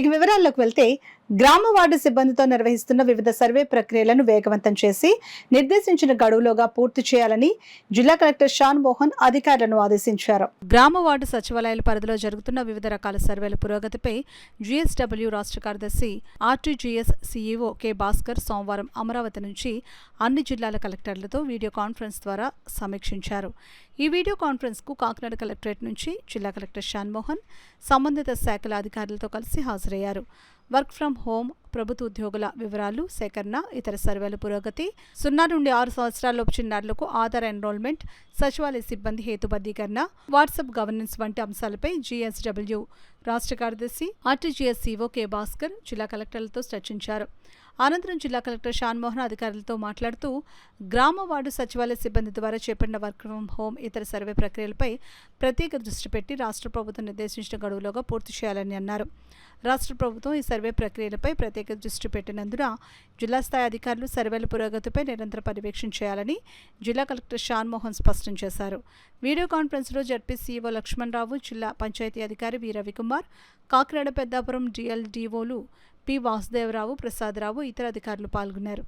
ఇక వివరాల్లోకి వెళ్తే గ్రామ వార్డు సిబ్బందితో నిర్వహిస్తున్న వివిధ సర్వే ప్రక్రియలను వేగవంతం చేసి నిర్దేశించిన గడువులోగా పూర్తి చేయాలని జిల్లా కలెక్టర్ షాన్ మోహన్ అధికారులను ఆదేశించారు. గ్రామ వార్డు సచివాలయాల పరిధిలో జరుగుతున్న వివిధ రకాల సర్వేల పురోగతిపై GSW రాష్ట్ర కార్యదర్శి RTGS CEO కె భాస్కర్ సోమవారం అమరావతి నుంచి అన్ని జిల్లాల కలెక్టర్లతో వీడియో కాన్ఫరెన్స్ ద్వారా సమీక్షించారు. ఈ వీడియో కాన్ఫరెన్స్ కు కాకినాడ కలెక్టరేట్ నుంచి జిల్లా కలెక్టర్ షాన్ మోహన్ సంబంధిత శాఖల అధికారులతో కలిసి హాజరయ్యారు. వర్క్ ఫ్రం హోం, ప్రభుత్వ ఉద్యోగుల వివరాలు సేకరణ, ఇతర సర్వేల పురోగతి, 0 నుండి 6 సంవత్సరాలలోపు చిన్నారులకు ఆధార్ ఎన్రోల్మెంట్, సచివాలయ సిబ్బంది హేతుబద్ధీకరణ, వాట్సాప్ గవర్నెన్స్ వంటి అంశాలపై GSW రాష్ట్ర కార్యదర్శి RTGS CEO కె భాస్కర్ జిల్లా కలెక్టర్లతో చర్చించారు. అనంతరం జిల్లా కలెక్టర్ షాన్ మోహన్ అధికారులతో మాట్లాడుతూ గ్రామ వార్డు సచివాలయ సిబ్బంది ద్వారా చేపట్టిన వర్క్ ఫ్రం హోం, ఇతర సర్వే ప్రక్రియలపై ప్రత్యేక దృష్టి పెట్టి రాష్ట్ర ప్రభుత్వం నిర్దేశించిన గడువులోగా పూర్తి చేయాలని అన్నారు. రాష్ట్ర ప్రభుత్వం ఈ సర్వే ప్రక్రియలపై ప్రత్యేక దృష్టి పెట్టినందున జిల్లా స్థాయి అధికారులు సర్వేల పురోగతిపై నిరంతర పర్యవేక్షణ చేయాలని జిల్లా కలెక్టర్ షాన్ మోహన్ స్పష్టం చేశారు. వీడియో కాన్ఫరెన్స్లో జడ్పీ CEO లక్ష్మణరావు, జిల్లా పంచాయతీ అధికారి వి రవికుమార్, కాకినాడ పెద్దాపురం DLDOలు పి వాసుదేవరావు, ప్రసాదరావు, ఇతర అధికారులు పాల్గొన్నారు.